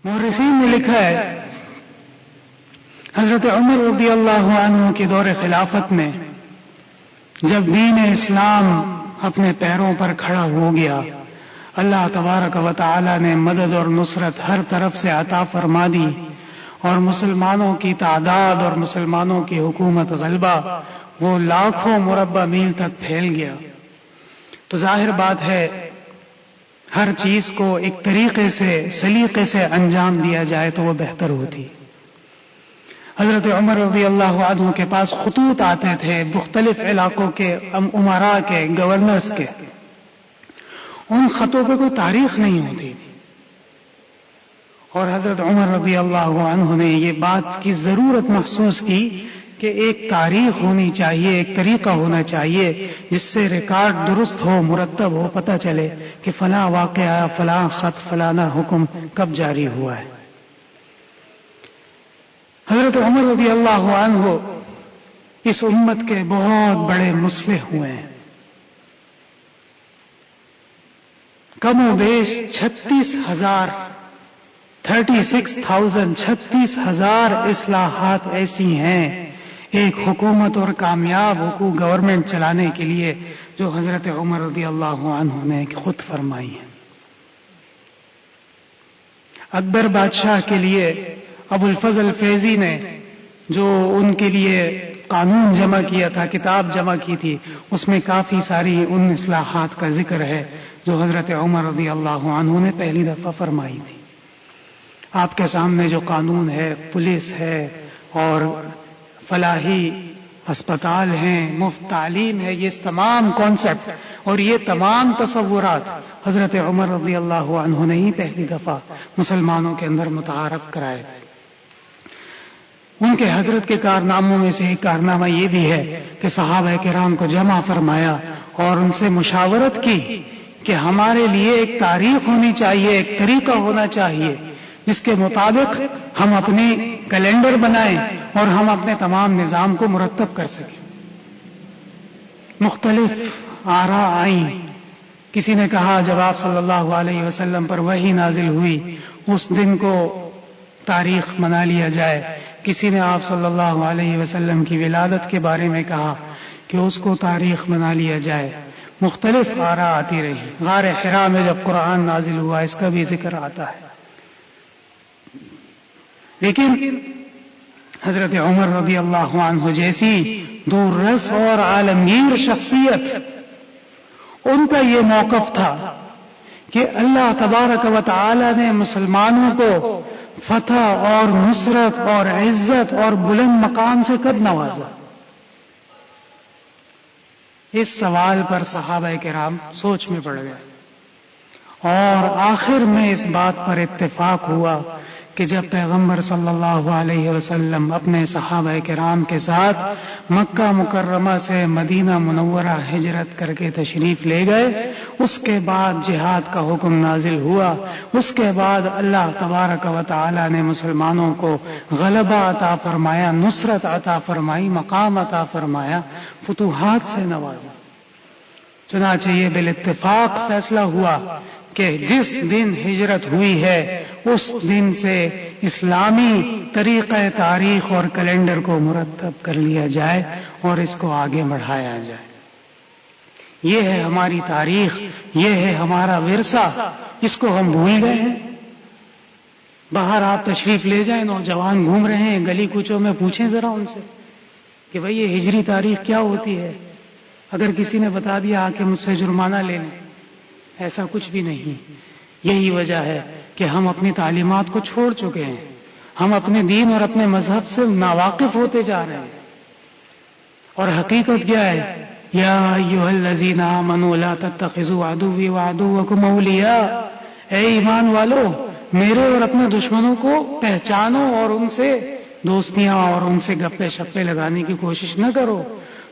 مورخین نے لکھا ہے حضرت عمر رضی اللہ عنہ کے دور خلافت میں جب دین اسلام اپنے پیروں پر کھڑا ہو گیا، اللہ تبارک و تعالی نے مدد اور نصرت ہر طرف سے عطا فرما دی اور مسلمانوں کی تعداد اور مسلمانوں کی حکومت غلبہ وہ لاکھوں مربع میل تک پھیل گیا، تو ظاہر بات ہے ہر چیز کو ایک طریقے سے سلیقے سے انجام دیا جائے تو وہ بہتر ہوتی۔ حضرت عمر رضی اللہ عنہ کے پاس خطوط آتے تھے مختلف علاقوں کے امراء کے، گورنرز کے، ان خطوں پہ کوئی تاریخ نہیں ہوتی تھی، اور حضرت عمر رضی اللہ عنہ نے یہ بات کی ضرورت محسوس کی کہ ایک تاریخ ہونی چاہیے، ایک طریقہ ہونا چاہیے جس سے ریکارڈ درست ہو، مرتب ہو، پتہ چلے کہ فلاں واقعہ، فلاں خط، فلانا حکم کب جاری ہوا ہے۔ حضرت عمر رضی اللہ عنہ اس امت کے بہت بڑے مصلح ہوئے ہیں، کم و بیش 36,000 اصلاحات ایسی ہیں ایک حکومت اور کامیاب گورنمنٹ چلانے کے لیے جو حضرت عمر رضی اللہ عنہ نے خود فرمائی ہیں۔ اکبر بادشاہ کے لیے ابو الفضل فیضی نے جو ان کے لیے قانون جمع کیا تھا، کتاب جمع کی تھی، اس میں کافی ساری ان اصلاحات کا ذکر ہے جو حضرت عمر رضی اللہ عنہ نے پہلی دفعہ فرمائی تھی۔ آپ کے سامنے جو قانون ہے، پولیس ہے اور فلاحی اسپتال ہیں، مفت تعلیم ہے، یہ تمام کانسیپٹ اور یہ تمام تصورات حضرت عمر رضی اللہ عنہ نے ہی پہلی دفعہ مسلمانوں کے اندر متعارف کرائے تھے۔ ان کے حضرت کے کارناموں میں سے ایک کارنامہ یہ بھی ہے کہ صحابہ کرام کو جمع فرمایا اور ان سے مشاورت کی کہ ہمارے لیے ایک تاریخ ہونی چاہیے، ایک طریقہ ہونا چاہیے جس کے مطابق ہم اپنے کیلنڈر بنائیں اور ہم اپنے تمام نظام کو مرتب کر سکیں۔ مختلف آراء آئیں، کسی نے کہا جب آپ صلی اللہ علیہ وسلم پر وحی نازل ہوئی اس دن کو تاریخ منا لیا جائے، کسی نے آپ صلی اللہ علیہ وسلم کی ولادت کے بارے میں کہا کہ اس کو تاریخ بنا لیا جائے۔ مختلف آراء آتی رہی۔ غار حرا میں جب قرآن نازل ہوا اس کا بھی ذکر آتا ہے، لیکن حضرت عمر رضی اللہ عنہ جیسی دور رس اور عالمگیر شخصیت، ان کا یہ موقف تھا کہ اللہ تبارک و تعالی نے مسلمانوں کو فتح اور نصرت اور عزت اور بلند مقام سے کب نوازا۔ اس سوال پر صحابہ کرام سوچ میں پڑ گئے اور آخر میں اس بات پر اتفاق ہوا کہ جب پیغمبر صلی اللہ علیہ وسلم اپنے صحابہ کرام کے ساتھ مکہ مکرمہ سے مدینہ منورہ ہجرت کر کے تشریف لے گئے، اس کے بعد جہاد کا حکم نازل ہوا، اس کے بعد اللہ تبارک و تعالی نے مسلمانوں کو غلبہ عطا فرمایا، نصرت عطا فرمائی، مقام عطا فرمایا، فتوحات سے نوازا۔ چنانچہ یہ بالاتفاق فیصلہ ہوا کہ جس دن ہجرت ہوئی ہے اس دن سے اسلامی طریقہ تاریخ اور کیلنڈر کو مرتب کر لیا جائے اور اس کو آگے بڑھایا جائے۔ یہ ہے ہماری تاریخ، یہ ہے ہمارا ورثہ، اس کو ہم بھول گئے ہیں۔ باہر آپ تشریف لے جائیں، نوجوان گھوم رہے ہیں گلی کوچوں میں، پوچھیں ذرا ان سے کہ بھئی یہ ہجری تاریخ کیا ہوتی ہے۔ اگر کسی نے بتا دیا آ کے مجھ سے جرمانہ لے لیں، ایسا کچھ بھی نہیں۔ یہی وجہ ہے کہ ہم اپنی تعلیمات کو چھوڑ چکے ہیں، ہم اپنے دین اور اپنے مذہب سے ناواقف ہوتے جا رہے ہیں۔ اور حقیقت کیا ہے؟ یا ایھا الذین آمنوا لا تتخذوا عدوی وعدوکم اولیاء، اے ایمان والو میرے اور اپنے دشمنوں کو پہچانو اور ان سے دوستیاں اور ان سے گپے شپے لگانے کی کوشش نہ کرو۔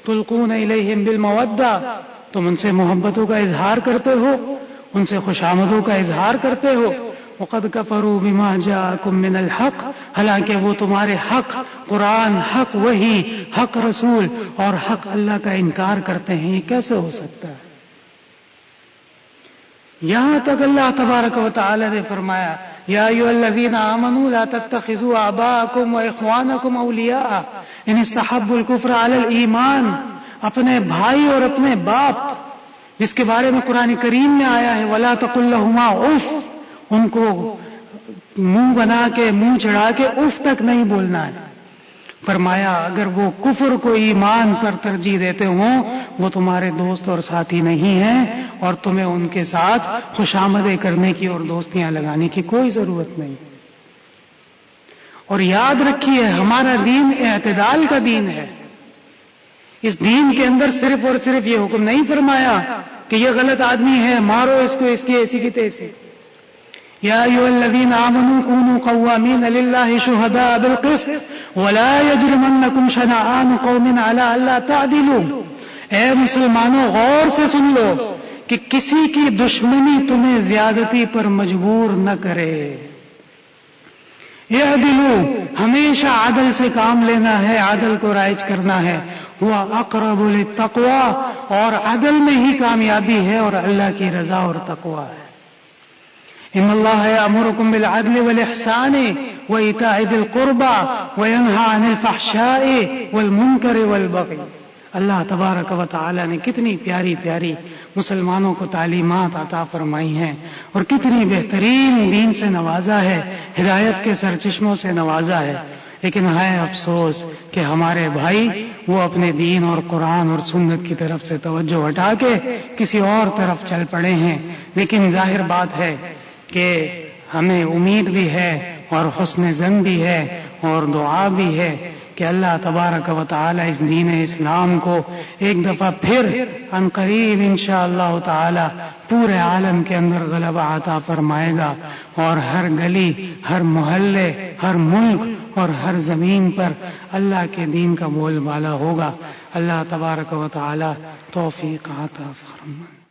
تلقون الیہم بالمودہ، تم ان سے محبتوں کا اظہار کرتے ہو، ان سے خوشامدوں کا اظہار کرتے ہو۔ وقد کفروا بما جاءکم من الحق، حالانکہ وہ تمہارے حق قرآن، حق وحی، حق رسول اور حق اللہ کا انکار کرتے ہیں۔ یہ کیسے ہو سکتا ہے؟ یہاں تک اللہ تبارک و تعالی نے فرمایا یا ایھا الذین آمنوا لا تتخذوا آباءکم واخوانکم اولیاء ان استحبوا الکفر علی الایمان. اپنے بھائی اور اپنے باپ جس کے بارے میں قرآن کریم میں آیا ہے ولا تقل لہما اف، ان کو منہ بنا کے منہ چڑھا کے اف تک نہیں بولنا ہے. فرمایا اگر وہ کفر کو ایمان پر ترجیح دیتے ہوں وہ تمہارے دوست اور ساتھی نہیں ہیں، اور تمہیں ان کے ساتھ خوشامدیں کرنے کی اور دوستیاں لگانے کی کوئی ضرورت نہیں. اور یاد رکھیے ہمارا دین اعتدال کا دین ہے. اس دین کے اندر صرف اور صرف یہ حکم نہیں فرمایا کہ یہ غلط آدمی ہے مارو اس کو، اس کی ایسی کی تیسی. یا ایھا الذین آمنوا کونوا قوامین للہ شہداء بالقسط ولا یجرمنکم شنآن قوم علی الا تعدلوا. اے مسلمانوں غور سے سن لو کہ کسی کی دشمنی تمہیں زیادتی پر مجبور نہ کرے. اعدلوا، ہمیشہ عدل سے کام لینا ہے، عدل کو رائج کرنا ہے. ہوا اقرب للتقوی، اور عدل میں ہی کامیابی ہے اور اللہ کی رضا اور تقوی ہے. ان اللہ یأمرکم بالعدل والاحسان وایتاء ذی القربى وینہی عن الفحشاء والمنکر والبغی. اللہ تبارک و تعالی نے کتنی پیاری پیاری مسلمانوں کو تعلیمات عطا فرمائی ہیں اور کتنی بہترین دین سے نوازا ہے، ہدایت کے سرچشموں سے نوازا ہے. لیکن ہے افسوس کہ ہمارے بھائی وہ اپنے دین اور قرآن اور سنت کی طرف سے توجہ ہٹا کے کسی اور طرف چل پڑے ہیں. لیکن ظاہر بات ہے کہ ہمیں امید بھی ہے اور حسن ظن بھی ہے اور دعا بھی ہے کہ اللہ تبارک و تعالی اس دین اسلام کو ایک دفعہ پھر ان قریب انشاءاللہ تعالی پورے عالم کے اندر غلبہ عطا فرمائے گا، اور ہر گلی، ہر محلے، ہر ملک اور ہر زمین پر اللہ کے دین کا بول بالا ہوگا. اللہ تبارک و تعالی توفیق عطا فرمائے.